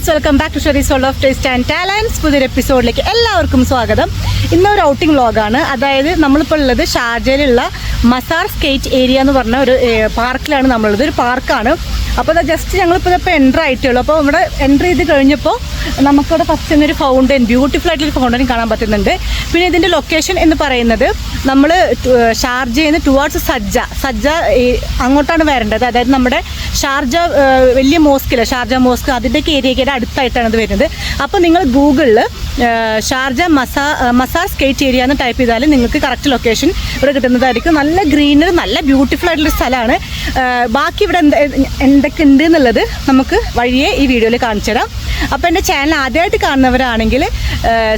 Friends, welcome back to Sheri's world of taste and talents. പുതിയൊരു എപ്പിസോഡിലേക്ക് എല്ലാവർക്കും സ്വാഗതം. ഇന്നൊരു ഔട്ടിംഗ് വ്ളോഗാണ്. അതായത് നമ്മളിപ്പോൾ ഉള്ളത് ഷാർജയിലുള്ള മസാർ സ്കേറ്റ് ഏരിയ എന്ന് പറഞ്ഞ ഒരു പാർക്കിലാണ് നമ്മളുള്ളത്. ഒരു പാർക്കാണ്. അപ്പോൾ അത് ജസ്റ്റ് ഞങ്ങളിപ്പോൾ എൻ്റർ ആയിട്ടുള്ളൂ. അപ്പോൾ ഇവിടെ എൻ്റർ ചെയ്ത് കഴിഞ്ഞപ്പോൾ നമുക്കിവിടെ ഫസ്റ്റ് എന്നൊരു ഫൗണ്ടൻ, ബ്യൂട്ടിഫുൾ ആയിട്ടുള്ളൊരു ഫൗണ്ടൻ കാണാൻ പറ്റുന്നുണ്ട്. പിന്നെ ഇതിൻ്റെ ലൊക്കേഷൻ എന്ന് പറയുന്നത് നമ്മൾ ഷാർജയിൽ നിന്ന് ടുവാർഡ്സ് സജ്ജ അങ്ങോട്ടാണ് വരേണ്ടത്. അതായത് നമ്മുടെ ഷാർജ വലിയ മോസ്കില്ല, ഷാർജ മോസ്ക്, അതിൻ്റെയൊക്കെ ഏരിയയ്ക്ക് അടുത്തായിട്ടാണ് ഇത് വരുന്നത്. അപ്പോൾ നിങ്ങൾ ഗൂഗിളിൽ ഷാർജ മസാർ സ്കേറ്റ് ഏരിയ എന്ന് ടൈപ്പ് ചെയ്താൽ നിങ്ങൾക്ക് കറക്റ്റ് ലൊക്കേഷൻ ഇവിടെ കിട്ടുന്നതായിരിക്കും. നല്ല ഗ്രീനറി, നല്ല ബ്യൂട്ടിഫുൾ ആയിട്ടുള്ള സ്ഥലമാണ്. ബാക്കി ഇവിടെ എന്തൊക്കെ ഉണ്ട് എന്നുള്ളത് നമുക്ക് വഴിയെ ഈ വീഡിയോയിൽ കാണിച്ചു തരാം. അപ്പോൾ എൻ്റെ ചാനൽ ആദ്യമായിട്ട് കാണുന്നവരാണെങ്കിൽ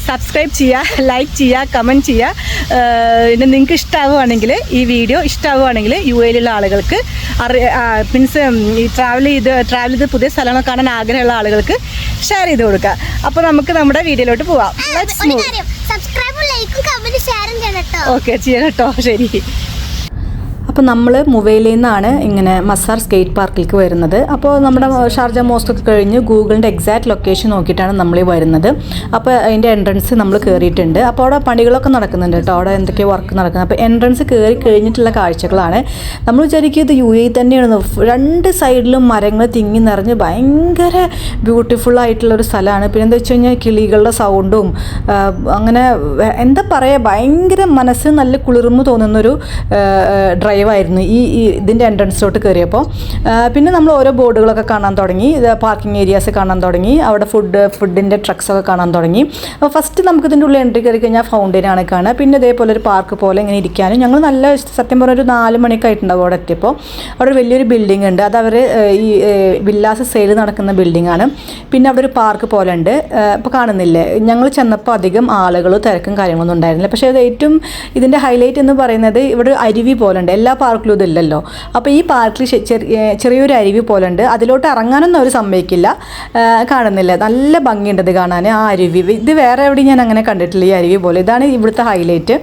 സബ്സ്ക്രൈബ് ചെയ്യുക, ലൈക്ക് ചെയ്യുക, കമൻറ്റ് ചെയ്യുക. പിന്നെ നിങ്ങൾക്ക് ഇഷ്ടമാവുകയാണെങ്കിൽ, ഈ വീഡിയോ ഇഷ്ടമാവുകയാണെങ്കിൽ യു എയിലുള്ള ആളുകൾക്ക് മീൻസ് ഈ ട്രാവൽ ചെയ്ത് പുതിയ സ്ഥലങ്ങൾ കാണാൻ ആഗ്രഹമുള്ള ആളുകൾക്ക് ഷെയർ ചെയ്ത് കൊടുക്കുക. അപ്പോൾ നമുക്ക് നമ്മുടെ വീഡിയോയിലോട്ട് പോവാം. ഓക്കെ, ചെയ്യണം കേട്ടോ. ശരി. അപ്പോൾ നമ്മൾ മുംബൈയിൽ നിന്നാണ് ഇങ്ങനെ മസാർ സ്കേറ്റ് പാർക്കിലേക്ക് വരുന്നത്. അപ്പോൾ നമ്മുടെ ഷാർജ മോസ്കൊക്കെ കഴിഞ്ഞ് ഗൂഗിളിൻ്റെ എക്സാക്റ്റ് ലൊക്കേഷൻ നോക്കിയിട്ടാണ് നമ്മൾ വരുന്നത്. അപ്പോൾ അതിൻ്റെ എൻട്രൻസ് നമ്മൾ കയറിയിട്ടുണ്ട്. അപ്പോൾ അവിടെ പണികളൊക്കെ നടക്കുന്നുണ്ട് കേട്ടോ. അവിടെ എന്തൊക്കെയോ വർക്ക് നടക്കുന്നത്. അപ്പോൾ എൻട്രൻസ് കയറി കഴിഞ്ഞിട്ടുള്ള കാഴ്ചകളാണ്. നമ്മൾ വിചാരിക്കും ഇത് യു എ തന്നെയാണ്. രണ്ട് സൈഡിലും മരങ്ങൾ തിങ്ങി നിറഞ്ഞ് ഭയങ്കര ബ്യൂട്ടിഫുൾ ആയിട്ടുള്ളൊരു സ്ഥലമാണ്. പിന്നെ എന്താ വെച്ച് കഴിഞ്ഞാൽ കിളികളുടെ സൗണ്ടും അങ്ങനെ എന്താ പറയുക, ഭയങ്കര മനസ്സ് നല്ല കുളിർമ തോന്നുന്നൊരു ഡ്രൈവായിരുന്നു ഈ ഇതിൻ്റെ എൻട്രൻസിലോട്ട് കയറിയപ്പോൾ. പിന്നെ നമ്മൾ ഓരോ ബോർഡുകളൊക്കെ കാണാൻ തുടങ്ങി, പാർക്കിംഗ് ഏരിയാസ് കാണാൻ തുടങ്ങി, അവിടെ ഫുഡിൻ്റെ ട്രക്സൊക്കെ കാണാൻ തുടങ്ങി. അപ്പോൾ ഫസ്റ്റ് നമുക്ക് ഇതിൻ്റെ ഉള്ളിൽ എൻട്രി കയറി കഴിഞ്ഞാൽ ഫൗണ്ടനാണ് കാണുക. പിന്നെ ഇതേപോലെ ഒരു പാർക്ക് പോലെ ഇങ്ങനെ ഇരിക്കാനും ഞങ്ങൾ നല്ല സത്യം പറഞ്ഞ ഒരു 4 മണിയൊക്കെ ആയിട്ടുണ്ടാവും അവിടെ എത്തിയപ്പോൾ. അവിടെ ഒരു വലിയൊരു ബിൽഡിംഗ് ഉണ്ട്. അത് അവർ ഈ വില്ലാസ് സെയിൽ നടക്കുന്ന ബിൽഡിംഗാണ്. പിന്നെ അവിടെ ഒരു പാർക്ക് പോലെ ഉണ്ട്. ഇപ്പോൾ കാണുന്നില്ലേ, ഞങ്ങൾ ചെന്നപ്പോൾ അധികം ആളുകൾ തിരക്കും കാര്യങ്ങളൊന്നും ഉണ്ടായിരുന്നില്ല. പക്ഷേ അത് ഏറ്റവും ഇതിൻ്റെ ഹൈലൈറ്റ് എന്ന് പറയുന്നത് ഇവിടെ അരുവി പോലെ ഉണ്ട്. എല്ലാ പാർക്കിലും ഇതില്ലല്ലോ. അപ്പോൾ ഈ പാർക്കിൽ ചെറിയൊരു അരുവി പോലെ ഉണ്ട്. അതിലോട്ട് ഇറങ്ങാനൊന്നും അവർ സമ്മതിക്കില്ല. കാണുന്നില്ല, നല്ല ഭംഗിയുണ്ട് ഇത് കാണാൻ. ആ അരുവി ഇത് വേറെ എവിടെയും ഞാൻ അങ്ങനെ കണ്ടിട്ടില്ല. ഈ അരുവി പോലെ ഇതാണ് ഇവിടുത്തെ ഹൈലൈറ്റ്.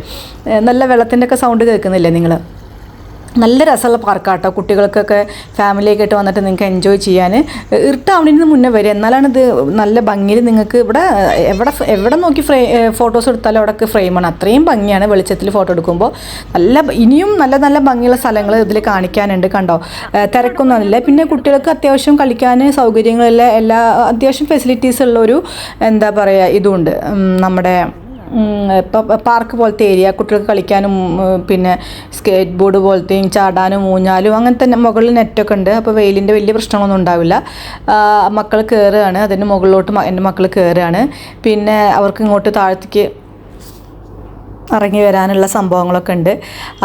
നല്ല വെള്ളത്തിൻ്റെ ഒക്കെ സൗണ്ട് കേൾക്കുന്നില്ലേ നിങ്ങൾ? നല്ല രസമുള്ള പാർക്കാട്ടോ. കുട്ടികൾക്കൊക്കെ ഫാമിലിയൊക്കെ ആയിട്ട് വന്നിട്ട് നിങ്ങൾക്ക് എൻജോയ് ചെയ്യാൻ. ഇരുട്ടാവുന്നതിന് മുന്നേ വരും, എന്നാലാണ് ഇത് നല്ല ഭംഗിയിൽ നിങ്ങൾക്ക് ഇവിടെ എവിടെ നോക്കി ഫോട്ടോസ് എടുത്താലും അവിടെയൊക്കെ ഫ്രെയിമാണ്. അത്രയും ഭംഗിയാണ് വെളിച്ചത്തിൽ ഫോട്ടോ എടുക്കുമ്പോൾ. ഇനിയും നല്ല നല്ല ഭംഗിയുള്ള സ്ഥലങ്ങൾ ഇതിൽ കാണിക്കാനുണ്ട്. കണ്ടോ, തിരക്കൊന്നുമില്ല. പിന്നെ കുട്ടികൾക്ക് അത്യാവശ്യം കളിക്കാൻ സൗകര്യങ്ങളെല്ലാം എല്ലാ അത്യാവശ്യം ഫെസിലിറ്റീസ് ഉള്ളൊരു എന്താ പറയുക ഇതുണ്ട്. നമ്മുടെ പാർക്ക് പോലത്തെ ഏരിയ, കുട്ടികൾക്ക് കളിക്കാനും പിന്നെ സ്കേറ്റ് ബോർഡ് പോലത്തെയും ചാടാനും ഊഞ്ഞാലും അങ്ങനത്തെ മുകളിൽ നെറ്റൊക്കെ ഉണ്ട്. അപ്പോൾ വെയിലിൻ്റെ വലിയ പ്രശ്നങ്ങളൊന്നും ഉണ്ടാവില്ല. മക്കൾ കയറുകയാണ്, അതിന് മുകളിലോട്ട് എൻ്റെ മക്കൾ കയറുകയാണ്. പിന്നെ അവർക്ക് ഇങ്ങോട്ട് താഴത്തേക്ക് ഇറങ്ങി വരാനുള്ള സംഭവങ്ങളൊക്കെ ഉണ്ട്.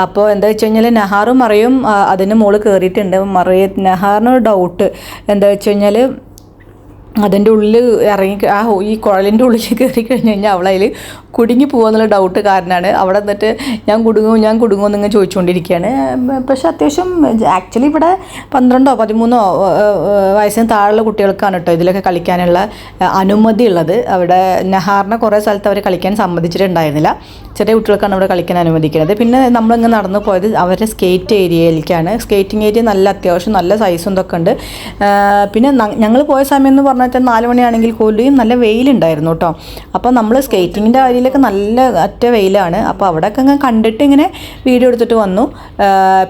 അപ്പോൾ എന്താ വെച്ച് കഴിഞ്ഞാൽ നെഹാറും മറിയും അതിന് മുകളിൽ കയറിയിട്ടുണ്ട്. നെഹാറിനൊരു ഡൗട്ട് എന്താ വെച്ച് കഴിഞ്ഞാൽ അതിൻ്റെ ഉള്ളിൽ ഇറങ്ങി ഈ കുഴലിൻ്റെ ഉള്ളിൽ കയറി കഴിഞ്ഞ് കഴിഞ്ഞാൽ അവളതിൽ കുടുങ്ങി പോകുന്നുള്ള ഡൗട്ട് കാരണമാണ് അവിടെ എന്നിട്ട് ഞാൻ കുടുങ്ങുമോ എന്നിങ്ങനെ ചോദിച്ചുകൊണ്ടിരിക്കുകയാണ്. പക്ഷേ അത്യാവശ്യം ആക്ച്വലി ഇവിടെ 12 or 13 വയസ്സിന് താഴെയുള്ള കുട്ടികൾക്കാണ് കേട്ടോ ഇതിലൊക്കെ കളിക്കാനുള്ള അനുമതി ഉള്ളത്. അവിടെ നെഹാറിനെ കുറേ സ്ഥലത്ത് അവർ കളിക്കാൻ സമ്മതിച്ചിട്ടുണ്ടായിരുന്നില്ല. ചെറിയ കുട്ടികൾക്കാണ് ഇവിടെ കളിക്കാൻ അനുവദിക്കുന്നത്. പിന്നെ നമ്മളിങ്ങനെ നടന്നു പോയത് അവരുടെ സ്കേറ്റ് ഏരിയയിലേക്കാണ്. സ്കേറ്റിംഗ് ഏരിയ നല്ല അത്യാവശ്യം നല്ല സൈസും ഇതൊക്കെ ഉണ്ട്. പിന്നെ ഞങ്ങൾ പോയ സമയം എന്ന് പറഞ്ഞാൽ 4 മണിയാണെങ്കിൽ കൂടിയും നല്ല വെയിലുണ്ടായിരുന്നു കേട്ടോ. അപ്പോൾ നമ്മൾ സ്കേറ്റിങ്ങിൻ്റെ ഏരിയയിലൊക്കെ നല്ല അറ്റ വെയിലാണ്. അപ്പോൾ അവിടെയൊക്കെ ഇങ്ങനെ കണ്ടിട്ട് ഇങ്ങനെ വീഡിയോ എടുത്തിട്ട് വന്നു.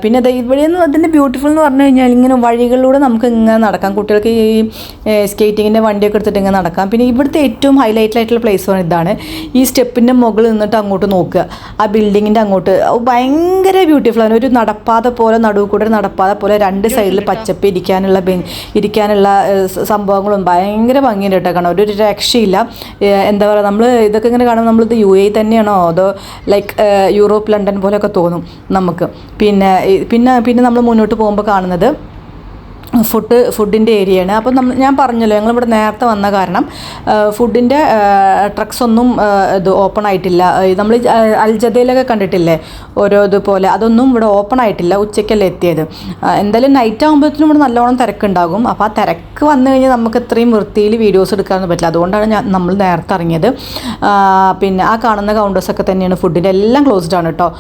പിന്നെ ഇവിടെ അതിൻ്റെ ബ്യൂട്ടിഫുൾ എന്ന് പറഞ്ഞു കഴിഞ്ഞാൽ ഇങ്ങനെ വഴികളിലൂടെ നമുക്ക് ഇങ്ങനെ നടക്കാം. കുട്ടികൾക്ക് ഈ സ്കേറ്റിങ്ങിൻ്റെ വണ്ടിയൊക്കെ എടുത്തിട്ട് ഇങ്ങനെ നടക്കാം. പിന്നെ ഇവിടുത്തെ ഏറ്റവും ഹൈലൈറ്റായിട്ടുള്ള പ്ലേസ് ഇതാണ്. ഈ സ്റ്റെപ്പിൻ്റെ മുകളിൽ നിന്നിട്ട് അങ്ങോട്ട് നോക്കുക, ആ ബിൽഡിങ്ങിൻ്റെ അങ്ങോട്ട് ഭയങ്കര ബ്യൂട്ടിഫുള്ളാണ്. ഒരു നടപ്പാത പോലെ, നടുവ് കൂടെ നടപ്പാത പോലെ 2 സൈഡിൽ പച്ചപ്പ് ഇരിക്കാനുള്ള സംഭവങ്ങളും ഭയങ്കര ഭംഗിയുണ്ട് കേട്ടോ. കാണാം, ഒരു രക്ഷയില്ല. എന്താ പറയുക, നമ്മൾ ഇതൊക്കെ ഇങ്ങനെ കാണുമ്പോൾ നമ്മളിത് യു എ തന്നെയാണോ അതോ ലൈക്ക് യൂറോപ്പ്, ലണ്ടൻ പോലെയൊക്കെ തോന്നും നമുക്ക്. പിന്നെ നമ്മൾ മുന്നോട്ട് പോകുമ്പോൾ കാണുന്നത് ഫുഡിൻ്റെ ഏരിയയാണ്. അപ്പോൾ ഞാൻ പറഞ്ഞല്ലോ ഞങ്ങളിവിടെ നേരത്തെ വന്ന കാരണം ഫുഡിൻ്റെ ട്രക്സ് ഒന്നും ഇത് ഓപ്പൺ ആയിട്ടില്ല. നമ്മൾ അൽജദയിലൊക്കെ കണ്ടിട്ടില്ലേ ഓരോ ഇതുപോലെ, അതൊന്നും ഇവിടെ ഓപ്പൺ ആയിട്ടില്ല. ഉച്ചയ്ക്കല്ലേ എത്തിയത്. എന്തായാലും നൈറ്റ് ആകുമ്പോഴത്തേനും ഇവിടെ നല്ലോണം തിരക്കുണ്ടാകും. അപ്പോൾ ആ തിരക്ക് വന്നു കഴിഞ്ഞാൽ നമുക്ക് ഇത്രയും വൃത്തിയിൽ വീഡിയോസ് എടുക്കാനൊന്നും പറ്റില്ല. അതുകൊണ്ടാണ് നമ്മൾ നേരത്തെ ഇറങ്ങിയത്. പിന്നെ ആ കാണുന്ന കൗണ്ടേഴ്സൊക്കെ തന്നെയാണ് ഫുഡിൻ്റെ, എല്ലാം ക്ലോസ്ഡ് ആണ് കേട്ടോ.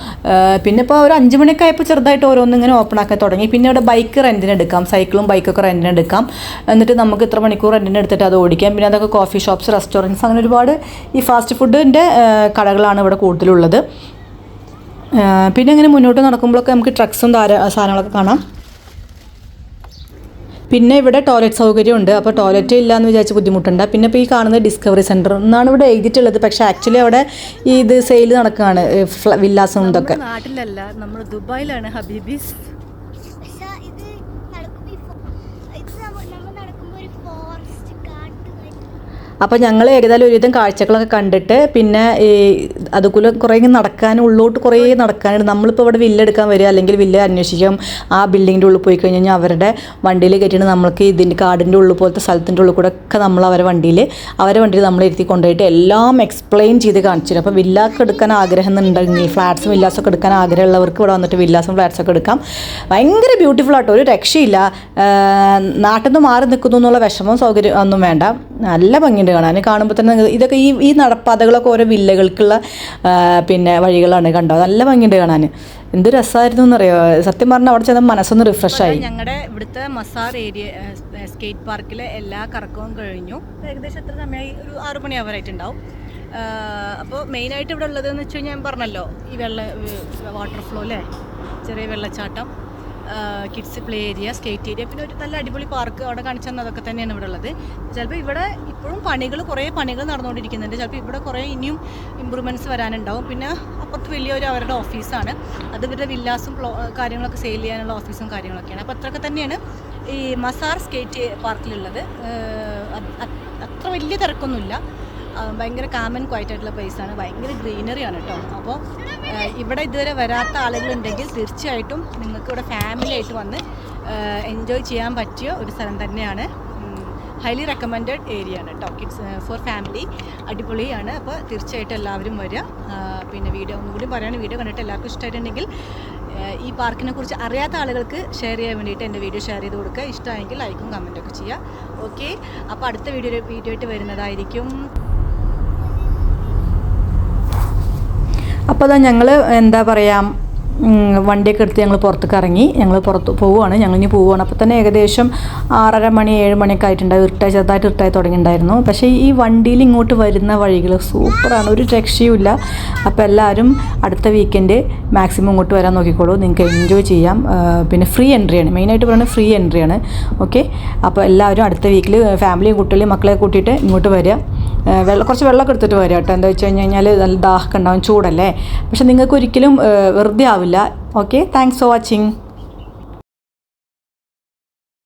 പിന്നെ ഇപ്പോൾ ഒരു 5 മണിയൊക്കെ ആയപ്പോൾ ചെറുതായിട്ട് ഓരോന്നിങ്ങനെ ഓപ്പൺ ആക്കാൻ തുടങ്ങി. പിന്നെ ഇവിടെ ബൈക്ക് റെൻറ്റിന് എടുക്കാം, സൈക്കിളും ഫോണും ബൈക്കൊക്കെ റെൻറ്റിന് എടുക്കാം. എന്നിട്ട് നമുക്ക് ഇത്ര മണിക്കൂർ റെൻറ്റിന് എടുത്തിട്ട് അത് ഓടിക്കാം. പിന്നെ അതൊക്കെ കോഫി ഷോപ്സ്, റെസ്റ്റോറൻറ്റ്സ്, അങ്ങനെ ഒരുപാട് ഈ ഫാസ്റ്റ് ഫുഡിൻ്റെ കടകളാണ് ഇവിടെ കൂടുതലുള്ളത്. പിന്നെ ഇങ്ങനെ മുന്നോട്ട് നടക്കുമ്പോഴൊക്കെ നമുക്ക് ട്രക്സും സാധനങ്ങളൊക്കെ കാണാം. പിന്നെ ഇവിടെ ടോയ്ലറ്റ് സൗകര്യമുണ്ട്. അപ്പോൾ ടോയ്ലറ്റ് ഇല്ല എന്ന് വിചാരിച്ച് ബുദ്ധിമുട്ടുണ്ട്. പിന്നെ ഇപ്പോൾ ഈ കാണുന്നത് ഡിസ്കവറി സെൻറ്റർ എന്നാണ് ഇവിടെ എഴുതിയിട്ടുള്ളത്. പക്ഷേ ആക്ച്വലി അവിടെ ഈ ഇത് സെയിൽ നടക്കുകയാണ്, വില്ലാസും ഇതൊക്കെ. നാട്ടിലല്ല, നമ്മൾ ദുബായിലാണ് ഹബീബീസ്. അപ്പോൾ ഞങ്ങൾ ഏകദേശം ഒരുവിധം കാഴ്ചകളൊക്കെ കണ്ടിട്ട് പിന്നെ ഈ അതുപോലെ കുറേ നടക്കാനും ഉള്ളോട്ട് കുറേ നടക്കാനുണ്ട്. നമ്മളിപ്പോൾ ഇവിടെ വില്ല എടുക്കാൻ വരിക, അല്ലെങ്കിൽ വില്ല അന്വേഷിക്കാം. ആ ബിൽഡിങ്ങിൻ്റെ ഉള്ളിൽ പോയി കഴിഞ്ഞ് കഴിഞ്ഞാൽ അവരുടെ വണ്ടിയിൽ കയറ്റിയിട്ട് നമ്മൾക്ക് ഇതിൻ്റെ കാടിൻ്റെ ഉള്ളിൽ പോലത്തെ സ്ഥലത്തിൻ്റെ ഉള്ളിൽ കൂടെ ഒക്കെ നമ്മൾ അവരുടെ വണ്ടിയിൽ നമ്മൾ ഇരുത്തി കൊണ്ടുപോയിട്ട് എല്ലാം എക്സ്പ്ലെയിൻ ചെയ്ത് കാണിച്ചു. അപ്പോൾ വില്ലാക്ക് എടുക്കാൻ ആഗ്രഹം ഉണ്ടെങ്കിൽ, ഫ്ലാറ്റ്സും വില്ലാസൊക്കെ എടുക്കാൻ ആഗ്രഹമുള്ളവർക്ക് ഇവിടെ വന്നിട്ട് വില്ലാസും ഫ്ലാറ്റ്സൊക്കെ എടുക്കാം. ഭയങ്കര ബ്യൂട്ടിഫുൾ ആട്ടോ, ഒരു രക്ഷയില്ല. നാട്ടിൽ നിന്ന് മാറി നിൽക്കുന്നു എന്നുള്ള വിഷമവും സൗകര്യം ഒന്നും വേണ്ട, നല്ല ഭംഗിയുണ്ട് കാണുമ്പോൾ തന്നെ. ഇതൊക്കെ ഈ നടപ്പാതകളൊക്കെ ഓരോ വില്ലകൾക്കുള്ള പിന്നെ വഴികളാണ്, കണ്ടോ, നല്ല ഭംഗിയുണ്ട് കാണാൻ. എന്ത് രസമായിരുന്നു എന്നറിയോ, സത്യം പറഞ്ഞാൽ അവിടെ ചെന്നാൽ മനസ്സൊന്ന് റിഫ്രഷായി. ഞങ്ങളുടെ ഇവിടുത്തെ മസാർ ഏരിയ സ്കേറ്റ് പാർക്കിലെ എല്ലാ കറക്കവും കഴിഞ്ഞു. ഏകദേശം എത്ര സമയമായി, ഒരു 6 മണി ആവാറായിട്ടുണ്ടാവും. അപ്പോൾ മെയിനായിട്ട് ഇവിടെ ഉള്ളതെന്ന് വെച്ച് കഴിഞ്ഞാൽ ഞാൻ പറഞ്ഞല്ലോ, ഈ വാട്ടർ ഫ്ലോ അല്ലേ, ചെറിയ വെള്ളച്ചാട്ടം, kids play area, skate area, പിന്നെ ഒരു നല്ല അടിപൊളി പാർക്ക് അവിടെ കാണിച്ചു തന്നത് അതൊക്കെ തന്നെയാണ് ഇവിടെ ഉള്ളത്. ചിലപ്പോൾ ഇവിടെ ഇപ്പോഴും കുറേ പണികൾ നടന്നുകൊണ്ടിരിക്കുന്നുണ്ട്. ചിലപ്പോൾ ഇവിടെ കുറേ ഇനിയും ഇമ്പ്രൂവ്മെൻറ്റ്സ് വരാനുണ്ടാവും. പിന്നെ അപ്പുറത്ത് വലിയൊരു അവരുടെ ഓഫീസാണ്, അത് ഇവരുടെ വില്ലാസും കാര്യങ്ങളൊക്കെ സെയിൽ ചെയ്യാനുള്ള ഓഫീസും കാര്യങ്ങളൊക്കെയാണ്. അപ്പോൾ അത്രയൊക്കെ തന്നെയാണ് ഈ മസാർ സ്കേറ്റ് പാർക്കിലുള്ളത്. അത്ര വലിയ തിരക്കൊന്നുമില്ല, ഭയങ്കര കാം ആൻഡ് ക്വയറ്റ് ആയിട്ടുള്ള പ്ലേസാണ്, ഭയങ്കര ഗ്രീനറിയാണ് കേട്ടോ. അപ്പോൾ ഇവിടെ ഇതുവരെ വരാത്ത ആളുകളുണ്ടെങ്കിൽ തീർച്ചയായിട്ടും നിങ്ങൾക്ക് ഇവിടെ ഫാമിലി ആയിട്ട് വന്ന് എൻജോയ് ചെയ്യാൻ പറ്റിയ ഒരു സ്ഥലം തന്നെയാണ്. ഹൈലി റെക്കമെൻഡഡ് ഏരിയ ആണ് കേട്ടോ, കിഡ്സ് ഫോർ ഫാമിലി, അടിപൊളിയാണ്. അപ്പോൾ തീർച്ചയായിട്ടും എല്ലാവരും വരിക. പിന്നെ വീഡിയോ ഒന്നുകൂടി പറയുകയാണ്, വീഡിയോ കണ്ടിട്ട് എല്ലാവർക്കും ഇഷ്ടമായിട്ടുണ്ടെങ്കിൽ ഈ പാർക്കിനെ കുറിച്ച് അറിയാത്ത ആളുകൾക്ക് ഷെയർ ചെയ്യാൻ വേണ്ടിയിട്ട് എൻ്റെ വീഡിയോ ഷെയർ ചെയ്ത് കൊടുക്കുക. ഇഷ്ടമായെങ്കിൽ ലൈക്കും കമൻറ്റൊക്കെ ചെയ്യുക. ഓക്കെ, അപ്പോൾ അടുത്ത വീഡിയോ ആയിട്ട് വരുന്നതായിരിക്കും. അപ്പോൾ അതാ ഞങ്ങൾ എന്താ പറയുക, വണ്ടിയൊക്കെ എടുത്ത് ഞങ്ങൾ പുറത്തേക്ക് ഇറങ്ങി, ഞങ്ങൾ പുറത്ത് പോവുകയാണ്, ഞങ്ങളിനി പോവുകയാണ്. അപ്പോൾ തന്നെ ഏകദേശം 6:30 മണി 7 മണിയൊക്കെ ആയിട്ടുണ്ടായി, ചെറുതായിട്ട് ഇരുട്ടായി തുടങ്ങിയിട്ടുണ്ടായിരുന്നു. പക്ഷേ ഈ വണ്ടിയിൽ ഇങ്ങോട്ട് വരുന്ന വഴികൾ സൂപ്പറാണ്, ഒരു രക്ഷയുമില്ല. അപ്പോൾ എല്ലാവരും അടുത്ത വീക്കെൻഡ് മാക്സിമം ഇങ്ങോട്ട് വരാൻ നോക്കിക്കോളൂ, നിങ്ങൾക്ക് എൻജോയ് ചെയ്യാം. പിന്നെ ഫ്രീ എൻട്രിയാണ്, മെയിനായിട്ട് പറയുന്നത് ഫ്രീ എൻട്രിയാണ്. ഓക്കെ, അപ്പോൾ എല്ലാവരും അടുത്ത വീക്കിൽ ഫാമിലിയും കുട്ടികളെയും മക്കളെ കൂട്ടിയിട്ട് ഇങ്ങോട്ട് വരിക. കുറച്ച് വെള്ളമൊക്കെ എടുത്തിട്ട് വരിക കേട്ടോ. എന്താ വെച്ച് കഴിഞ്ഞാൽ നല്ല ദാഹമൊക്കെ ഉണ്ടാവും, ചൂടല്ലേ. പക്ഷെ നിങ്ങൾക്ക് ഒരിക്കലും വെറുതെ ആവില്ല. Okay, thanks for watching.